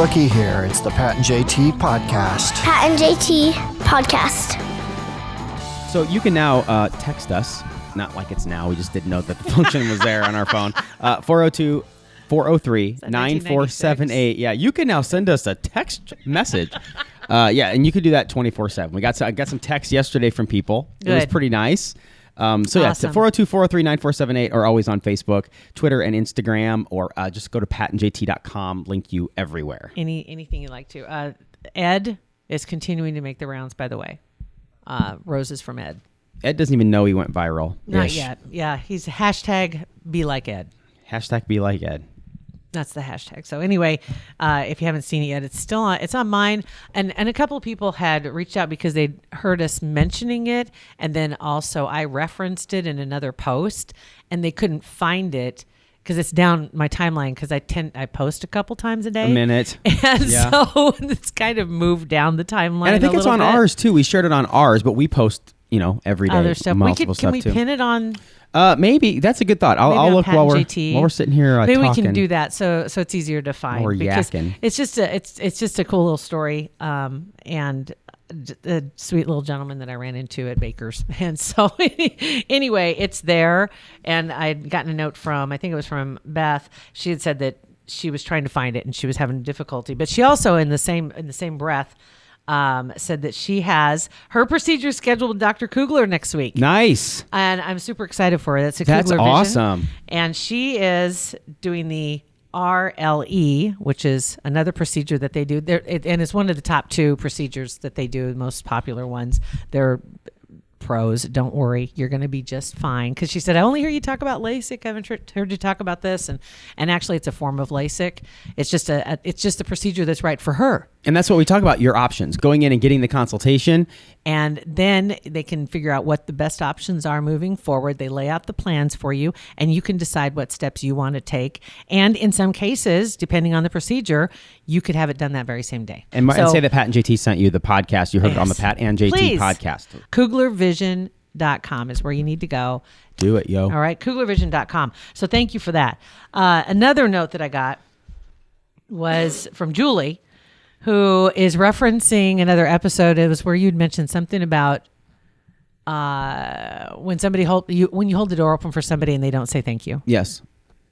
Rookie here. It's the Pat and JT podcast. Pat and JT podcast. So you can now text us. Not like it's now. We just didn't know that the function was there on our phone. 402-403-9478. Yeah, you can now send us a text message. And you can do that 24/7. I got some texts yesterday from people. Good. It was pretty nice. Awesome. 402-403-9478 or always on Facebook, Twitter, and Instagram, or just go to patandjt.com. Link you everywhere. Anything you'd like to. Ed is continuing to make the rounds, by the way. Roses from Ed. Ed doesn't even know he went viral. Not yet. Yeah, he's hashtag be like Ed. Hashtag be like Ed. That's the hashtag. So anyway, if you haven't seen it yet, it's on mine. And a couple of people had reached out because they'd heard us mentioning it. And then also I referenced it in another post and they couldn't find it because it's down my timeline because I post a couple times a day. A minute. And so it's kind of moved down the timeline. And I think it's on ours too. We shared it on ours, but we post, every day. Other stuff. Can we pin it on? Maybe that's a good thought. I'll look while we're sitting here maybe talking. we can do that so it's easier to find. Or yakking. It's just a cool little story and a sweet little gentleman that I ran into at Baker's. And so anyway, it's there. And I'd gotten a note from, I think it was from Beth. She had said that she was trying to find it and she was having difficulty. But she also in the same breath said that she has her procedure scheduled with Dr. Kugler next week. Nice. And I'm super excited for her. That's Kugler Vision. Awesome. And she is doing the RLE, which is another procedure that they do. And it's one of the top 2 procedures that they do, the most popular ones. They're pros. Don't worry, you're going to be just fine. Because she said, I only hear you talk about LASIK. I haven't heard you talk about this. And actually, it's a form of LASIK. It's just a procedure that's right for her. And that's what we talk about, your options, going in and getting the consultation. And then they can figure out what the best options are moving forward. They lay out the plans for you, and you can decide what steps you want to take. And in some cases, depending on the procedure, you could have it done that very same day. And say that Pat and JT sent you the podcast. You heard it on the Pat and JT Please. podcast. KuglerVision.com is where you need to go. Do it, yo. All right, KuglerVision.com. So thank you for that. Another note that I got was from Julie, who is referencing another episode. It was where you'd mentioned something about when you hold the door open for somebody and they don't say thank you. Yes.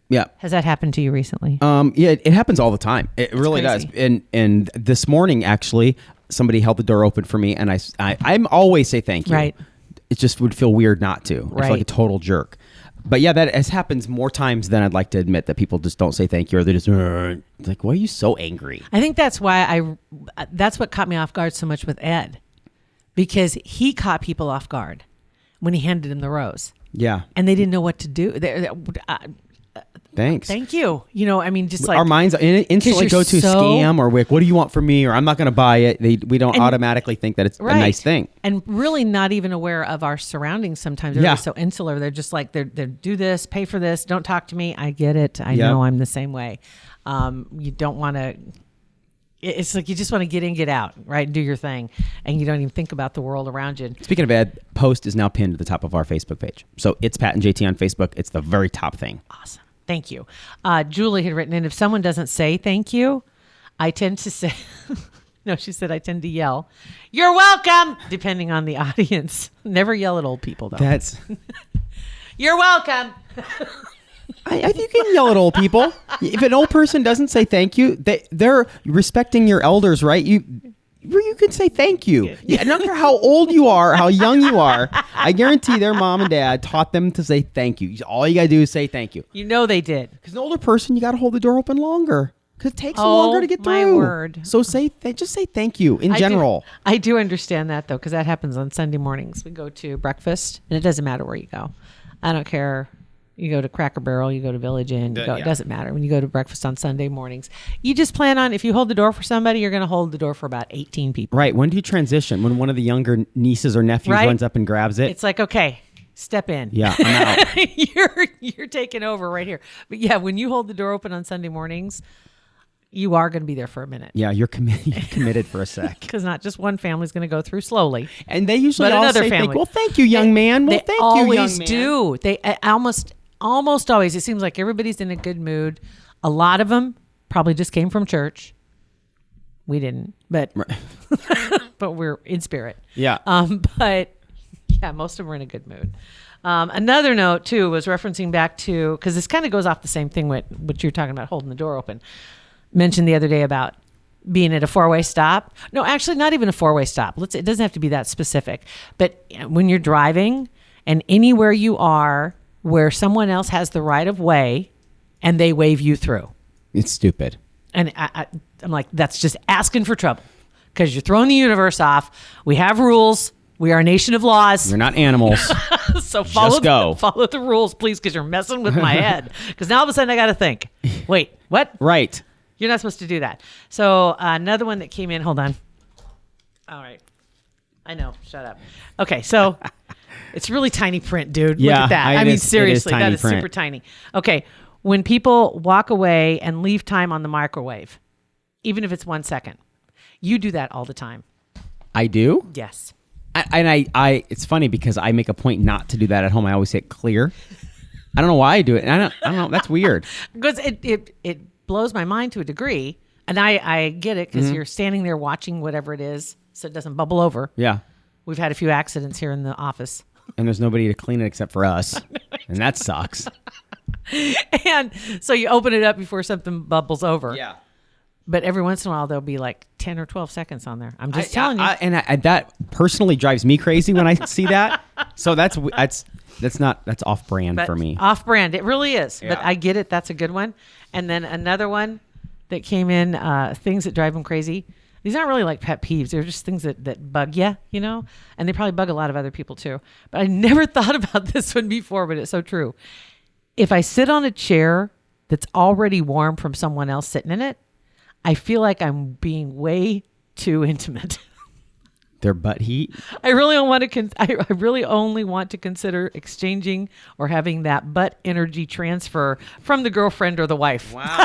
Yeah. Has that happened to you recently? It happens all the time. It really does. And this morning, actually, somebody held the door open for me, and I'm always say thank you. Right. It just would feel weird not to. Right. I feel like a total jerk. But yeah, that has happens more times than I'd like to admit, that people just don't say thank you, or they just like, why are you so angry? I think that's why that's what caught me off guard so much with Ed, because he caught people off guard when he handed him the rose. Yeah. And they didn't know what to do. Thanks. Thank you. Just like our minds instantly go to scam or what do you want from me, or I'm not going to buy it. We don't automatically think that it's a nice thing. And really not even aware of our surroundings sometimes. They're so insular. They're just like, they do this, pay for this, don't talk to me. I get it. I know I'm the same way. You don't want to, it's like you just want to get in, get out, right? And do your thing. And you don't even think about the world around you. Speaking of Ed, post is now pinned to the top of our Facebook page. So it's Pat and JT on Facebook. It's the very top thing. Awesome. Thank you. Julie had written in, if someone doesn't say thank you, I tend to say, no, she said, I tend to yell, you're welcome, depending on the audience. Never yell at old people, though. That's... You're welcome. I think you can yell at old people. If an old person doesn't say thank you, they're respecting your elders, right? You can say thank you. Yeah, no matter how old you are, how young you are, I guarantee their mom and dad taught them to say thank you. All you got to do is say thank you. You know they did. Because an older person, you got to hold the door open longer. Because it takes them longer to get through. My word. So just say thank you in general. I do understand that, though, because that happens on Sunday mornings. We go to breakfast, and it doesn't matter where you go. I don't care. You go to Cracker Barrel, you go to Village Inn, it doesn't matter. When you go to breakfast on Sunday mornings, you just plan on, if you hold the door for somebody, you're going to hold the door for about 18 people. Right. When do you transition? When one of the younger nieces or nephews runs up and grabs it? It's like, okay, step in. Yeah, I'm out. You're taking over right here. But yeah, when you hold the door open on Sunday mornings, you are going to be there for a minute. Yeah, you're committed for a sec. Because not just one family's going to go through slowly. And they usually all say, well, thank you, young man. Well, thank you, young man. They always do. They almost always. It seems like everybody's in a good mood. A lot of them probably just came from church. We didn't, but but we're in spirit. Yeah. But yeah, most of them were in a good mood. Another note too was referencing back to, because this kind of goes off the same thing with what you're talking about, holding the door open. Mentioned the other day about being at a 4-way stop. No, actually not even a 4-way stop. It doesn't have to be that specific. But when you're driving and anywhere you are where someone else has the right of way and they wave you through. It's stupid. And I'm like, that's just asking for trouble, because you're throwing the universe off. We have rules. We are a nation of laws. We're not animals. So follow the rules, please, because you're messing with my head. Because now all of a sudden I got to think, wait, what? Right. You're not supposed to do that. So another one that came in. Hold on. All right. I know. Shut up. Okay. So it's really tiny print, dude. Yeah, Look at that. I mean, seriously, that is print. super tiny. Okay. When people walk away and leave time on the microwave, even if it's 1 second, you do that all the time. I do? Yes. I it's funny because I make a point not to do that at home. I always say it clear. I don't know why I do it. And I don't know. That's weird. Because it blows my mind to a degree. And I get it, because you're standing there watching whatever it is so it doesn't bubble over. Yeah. We've had a few accidents here in the office. And there's nobody to clean it except for us. And that sucks. And so you open it up before something bubbles over. Yeah. But every once in a while, there'll be like 10 or 12 seconds on there. I'm just telling you. And that personally drives me crazy when I see that. So that's off brand But for me. Off brand. It really is. Yeah. But I get it. That's a good one. And then another one that came in, things that drive them crazy. These aren't really like pet peeves. They're just things that bug you, you know? And they probably bug a lot of other people too. But I never thought about this one before, but it's so true. If I sit on a chair that's already warm from someone else sitting in it, I feel like I'm being way too intimate. Their butt heat. I really don't want to. I really only want to consider exchanging or having that butt energy transfer from the girlfriend or the wife. Wow.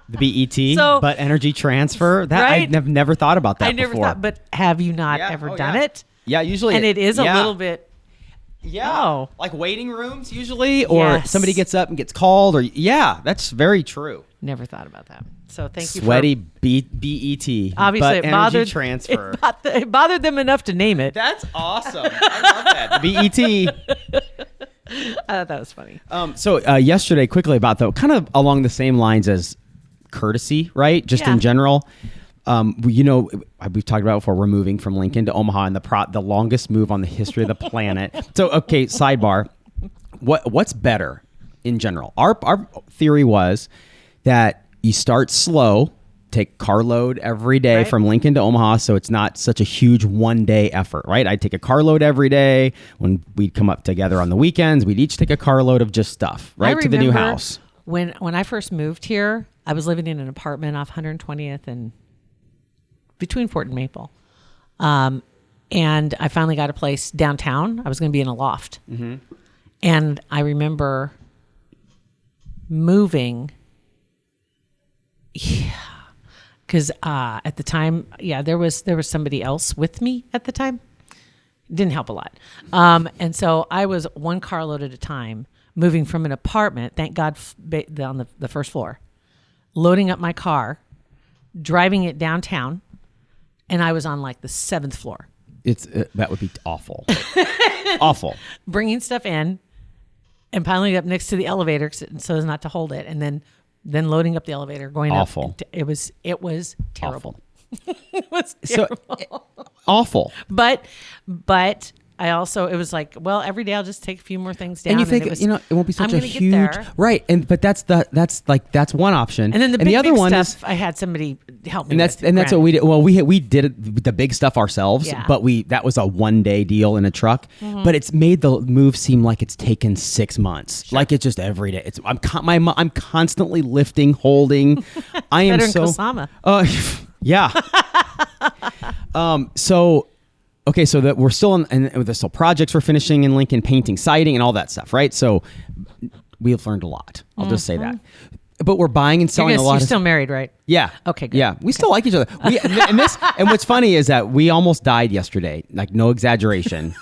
The BET, So- butt energy transfer. That Right? I've never thought about that I never before. thought, but have you not Yeah. ever Oh, done yeah. it? Yeah, usually. And it is a little bit. Yeah. Oh. Like waiting rooms usually, or Yes. somebody gets up and gets called, or that's very true. Never thought about that. So thank you. Sweaty for, BET. Obviously, butt it energy bothered transfer. It bothered them enough to name it. That's awesome. I love that. BET. I thought that was funny. So yesterday, quickly about kind of along the same lines as courtesy, right? Just Yeah. in general. We've talked about before. We're moving from Lincoln to Omaha, and the longest move on the history of the planet. So, okay, sidebar. What's better in general? Our theory was that you start slow, take carload every day Right. from Lincoln to Omaha, so it's not such a huge one-day effort, right? I'd take a carload every day. When we'd come up together on the weekends, we'd each take a carload of just stuff, right, to the new remember house. When I first moved here, I was living in an apartment off 120th and between Fort and Maple. And I finally got a place downtown. I was going to be in a loft. Mm-hmm. And I remember moving. Yeah. Because at the time, there was somebody else with me at the time. Didn't help a lot. And so I was one carload at a time, moving from an apartment, thank God, on the first floor, loading up my car, driving it downtown, and I was on like the 7th floor. That would be awful. Awful. Bringing stuff in and piling it up next to the elevator so as not to hold it, and then loading up the elevator, going Awful. up. It was terrible. Awful. It was So terrible. awful. But I also, it was like, well, every day I'll just take a few more things down. And you think, it it won't be such I'm a gonna get huge, there. right? But that's one option. And then the other big one stuff, is, I had somebody help me. and that's with, what we did. Well, we did the big stuff ourselves, Yeah. but that was a 1-day deal in a truck. Mm-hmm. But it's made the move seem like it's taken 6 months. Like it's just every day. I'm constantly lifting, holding. I am better than so. Kusama. Yeah. Okay, so that we're still there's still projects we're finishing in Lincoln, painting, siding, and all that stuff, right? So we've learned a lot. I'll just say that. But we're buying and selling a lot. You're still married, right? Yeah. Okay, good. Yeah, we still like each other. And what's funny is that we almost died yesterday. Like no exaggeration,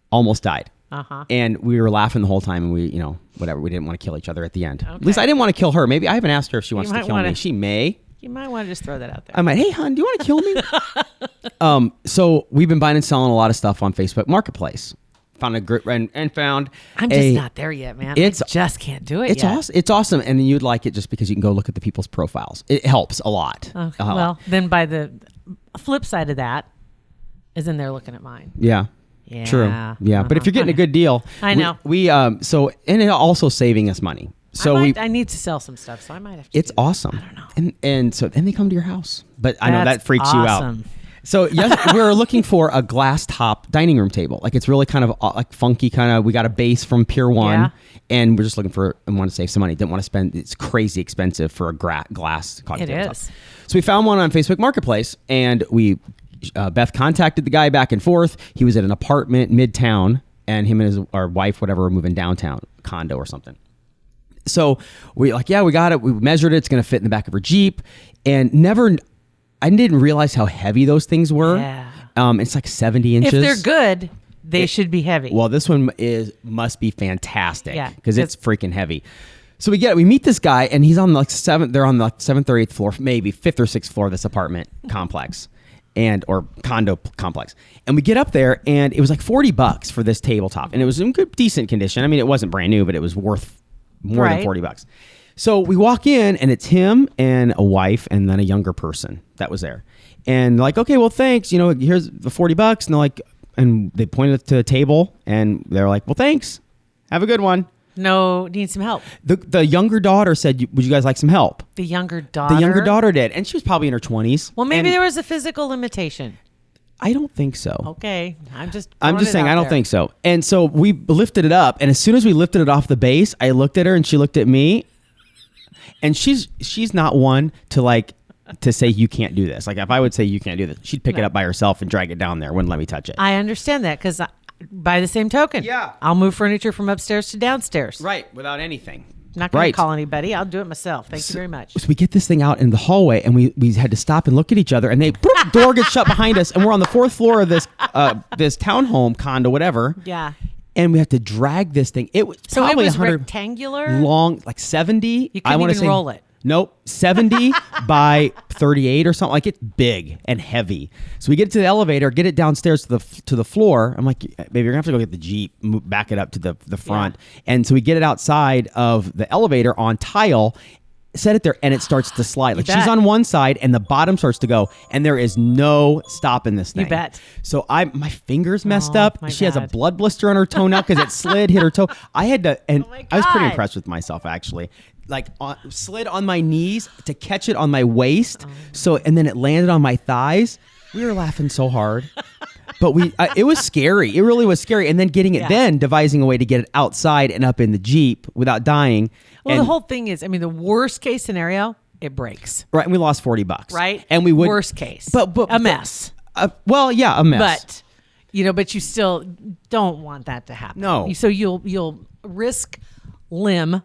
almost died. Uh-huh. And we were laughing the whole time, and we, whatever. We didn't want to kill each other at the end. At least I didn't want to kill her. Maybe I haven't asked her if she wants to might kill me. wanna- She may. You might want to just throw that out there. I might, hey, hon, do you want to kill me? So we've been buying and selling a lot of stuff on Facebook Marketplace. Found a group and found. I'm just not there yet, man. I just can't do it. It's yet. awesome. It's awesome, and you'd like it just because you can go look at the people's profiles. It helps a lot. Okay. Well, then by the flip side of that is in there looking at mine. Yeah. Yeah. True. Yeah. But if you're getting a good deal, I know. We and it also saving us money. So I need to sell some stuff, so I might have to. It's awesome. I don't know. And so then they come to your house, but I know that freaks awesome. you out. So yes, we're looking for a glass top dining room table. Like it's really kind of like funky kind of. We got a base from Pier 1, and we're just looking for and want to save some money. Didn't want to spend. It's crazy expensive for a glass cocktail It top. is. So we found one on Facebook Marketplace, and we Beth contacted the guy back and forth. He was at an apartment midtown, and him and his wife, whatever, were moving downtown, condo or something. So we we got it. We measured it. It's going to fit in the back of her Jeep, and I didn't realize how heavy those things were. Yeah. It's like 70 inches. If they're good, they should be heavy. Well, this one must be fantastic. Yeah, because it's freaking heavy. So we meet this guy, and he's on the they're on the 7th or 8th floor, maybe 5th or 6th floor of this apartment complex or condo complex. And we get up there, and it was like $40 for this tabletop, and it was in good, decent condition. I mean, it wasn't brand new, but it was worth more than $40. So we walk in, and it's him and a wife and then a younger person that was there. And like, okay, well, thanks. Here's the $40. And they're like, and they pointed to a table, and they're like, well, thanks. Have a good one. No, need some help. The younger daughter said, would you guys like some help? The younger daughter? The younger daughter did. And she was probably in her 20s. Well, maybe there was a physical limitation. I don't think so. Okay. I'm just saying, I don't think so. And so we lifted it up. And as soon as we lifted it off the base, I looked at her and she looked at me. And she's not one to say you can't do this. Like if I would say you can't do this, she'd pick it up by herself and drag it down there. Wouldn't let me touch it. I understand that because by the same token, I'll move furniture from upstairs to downstairs. Right, without anything. Not going to call anybody. I'll do it myself. Thank you very much. So we get this thing out in the hallway, and we had to stop and look at each other, and door gets shut behind us, and we're on the 4th floor of this townhome condo, whatever. Yeah. And we have to drag this thing. It was probably 100 rectangular, long, like 70. You couldn't even roll it. Nope, 70 by 38 or something. Like it's big and heavy. So we get to the elevator, get it downstairs to the floor. I'm like, baby, you're gonna have to go get the Jeep, back it up to the front. Yeah. And so we get it outside of the elevator on tile. Set it there, and it starts to slide. Like she's on one side, and the bottom starts to go, and there is no stopping this thing. You bet. So my fingers messed up. She has a blood blister on her toe now because it slid, hit her toe. I had to, and I was pretty impressed with myself actually. Like slid on my knees to catch it on my waist. So and then it landed on my thighs. We were laughing so hard. But it was scary. It really was scary. And then devising a way to get it outside and up in the Jeep without dying. Well, the whole thing is, the worst case scenario, it breaks. Right. And we lost $40. Right. And we would. Worst case. But a mess. A mess. But you still don't want that to happen. No. So you'll risk limb.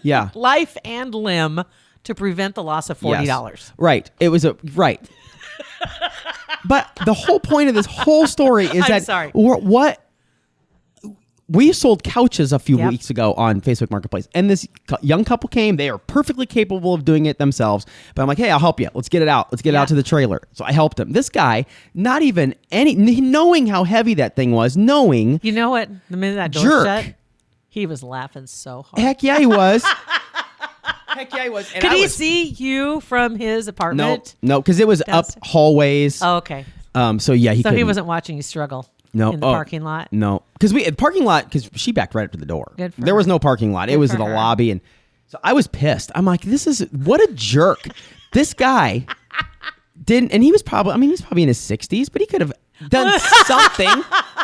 Yeah. Life and limb to prevent the loss of $40. Yes. Right. It was right. But the whole point of this whole story is we sold couches a few weeks ago on Facebook Marketplace, and this young couple came. They are perfectly capable of doing it themselves. But I'm like, hey, I'll help you. Let's get it out. Let's get it out to the trailer. So I helped him. This guy, not even knowing how heavy that thing was, knowing. You know what? The minute that door shut, he was laughing so hard. Heck yeah, he was. Heck yeah, he was. And Could he see you from his apartment? No, because it was up hallways. Oh, okay. So yeah, he wasn't watching you struggle. No, in the parking lot. No, because the parking lot, because she backed right up to the door. Good for there her. was no parking lot. It was the lobby, and so I was pissed. I'm like, what a jerk. This guy didn't, and he was probably in his 60s, but he could have done something.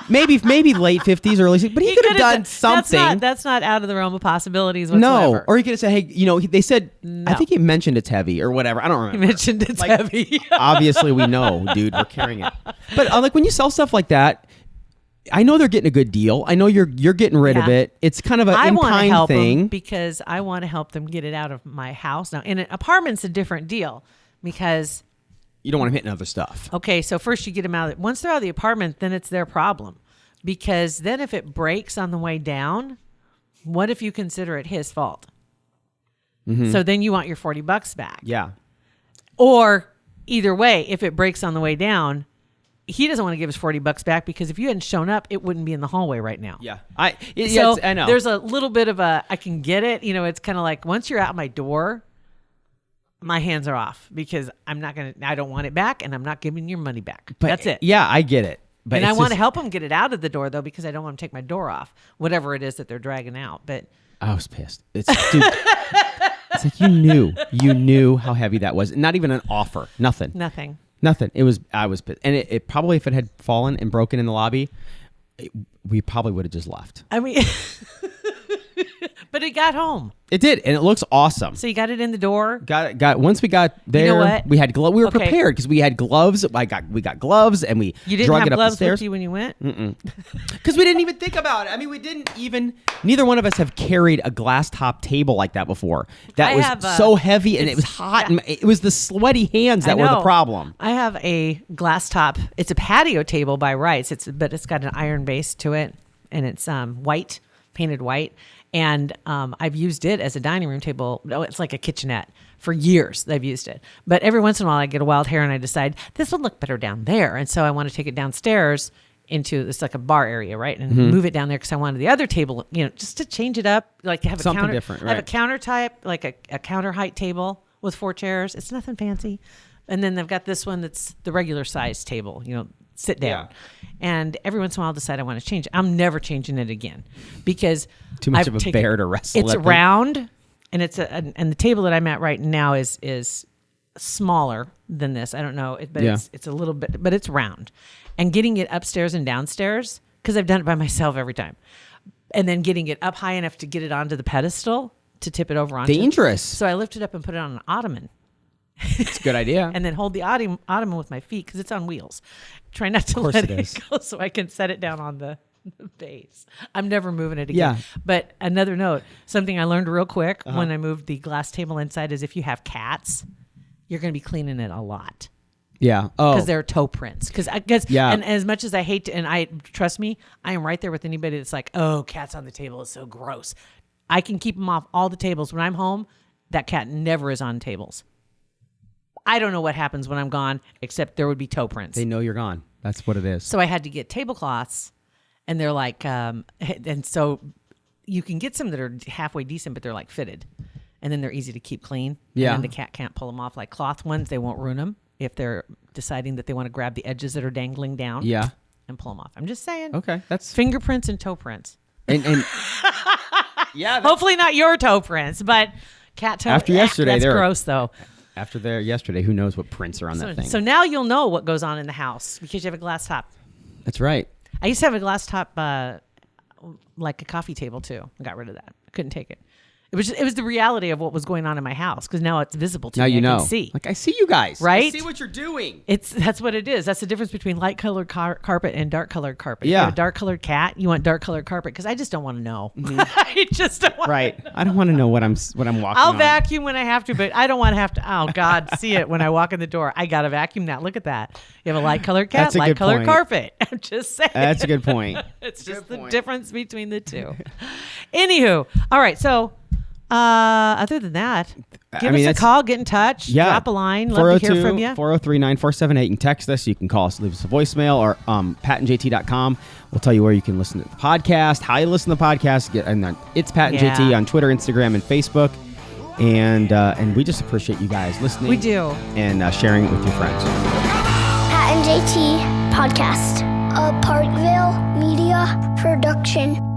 Maybe late 50s, early 60s, but he could have done something. That's not out of the realm of possibilities whatsoever. No, or he could have said, hey, they said, no. I think he mentioned it's heavy or whatever. I don't remember. He mentioned it's heavy. Obviously, we know, dude, we're carrying it. But when you sell stuff like that, I know they're getting a good deal. I know you're getting rid of it. It's kind of an in-kind thing. Because I want to help them get it out of my house. Now, in an apartment's a different deal because you don't want them hitting other stuff. Okay, so first you get them out. Once they're out of the apartment, then it's their problem. Because then if it breaks on the way down, what if you consider it his fault? Mm-hmm. So then you want your $40 back. Yeah. Or either way, if it breaks on the way down, he doesn't want to give us $40 back because if you hadn't shown up, it wouldn't be in the hallway right now. Yeah. I know. There's a little bit of I can get it. It's kind of like once you're out my door, my hands are off because I don't want it back and I'm not giving your money back. But that's it. Yeah, I get it. But I want to help them get it out of the door though, because I don't want to take my door off, whatever it is that they're dragging out. But I was pissed. It's like you knew how heavy that was. Not even an offer. Nothing. I was pissed. And it probably, if it had fallen and broken in the lobby, we probably would have just left. I mean, but it got home. It did, and it looks awesome. So you got it in the door. Got. Once we got there, you know what? We had we were prepared because we had gloves. We got gloves, and we you didn't drug have it up gloves the stairs. with you when you went. Because we didn't even think about it. I mean, we didn't even. Neither one of us have carried a glass top table like that before. That was so heavy, and it was hot. And it was the sweaty hands that were the problem. I have a glass top. It's a patio table by rights. But it's got an iron base to it, and it's white, painted white. And I've used it as a dining room table. No, it's like a kitchenette. For years, I've used it. But every once in a while, I get a wild hair and I decide, this would look better down there. And so I want to take it downstairs into, it's like a bar area, right? And move it down there because I wanted the other table, just to change it up. Like have something a counter, different, right? I have a counter type, like a counter height table with 4 chairs. It's nothing fancy. And then they've got this one that's the regular size table, sit down. Yeah. And every once in a while I'll decide I want to change it. I'm never changing it again because too much of a bear to wrestle. It's round and and the table that I'm at right now is smaller than this. I don't know, but it's a little bit, but it's round. And getting it upstairs and downstairs, because I've done it by myself every time. And then getting it up high enough to get it onto the pedestal to tip it over onto. Dangerous. So I lift it up and put it on an ottoman. It's a good idea. And then hold the ottoman with my feet because it's on wheels. Try not to let it go so I can set it down on the base. I'm never moving it again. Yeah. But another note, something I learned real quick when I moved the glass table inside is if you have cats, you're going to be cleaning it a lot. Yeah. Oh. Because there are toe prints. And as much as I hate to, and trust me, I am right there with anybody that's like, oh, cats on the table is so gross. I can keep them off all the tables. When I'm home, that cat never is on tables. I don't know what happens when I'm gone, except there would be toe prints. They know you're gone. That's what it is. So I had to get tablecloths, and they're like, and so you can get some that are halfway decent, but they're like fitted, and then they're easy to keep clean. Yeah. And then the cat can't pull them off. Like cloth ones, they won't ruin them if they're deciding that they want to grab the edges that are dangling down. Yeah. And pull them off. I'm just saying. Okay, that's fingerprints and toe prints. And yeah. Hopefully not your toe prints, but cat toe. After yesterday, that's gross though. After there yesterday, who knows what prints are on that thing? So now you'll know what goes on in the house because you have a glass top. That's right. I used to have a glass top, like a coffee table too. I got rid of that. I couldn't take it. It was the reality of what was going on in my house because now it's visible to me. Now you know. I can see. Like I see you guys. Right? I see what you're doing. That's what it is. That's the difference between light colored carpet and dark colored carpet. Yeah. If you have a dark colored cat, you want dark colored carpet because I just don't want to know. Mm-hmm. I just don't want to know. I don't want to know what I'm walking I'll vacuum when I have to, but I don't want to have to. Oh God, see it when I walk in the door. I got to vacuum now. Look at that. You have a light colored cat, light colored carpet. I'm just saying. That's a good point. It's just the difference between the two. Anywho, all right. So. Other than that, give us a call, get in touch, drop a line. Love to hear from you. 403-9478. You can text us. You can call us, leave us a voicemail, or patandjt.com. We'll tell you where you can listen to the podcast, how you listen to the podcast. It's Pat and JT on Twitter, Instagram, and Facebook. And we just appreciate you guys listening. We do. And sharing it with your friends. Pat and JT Podcast, a Parkville Media Production.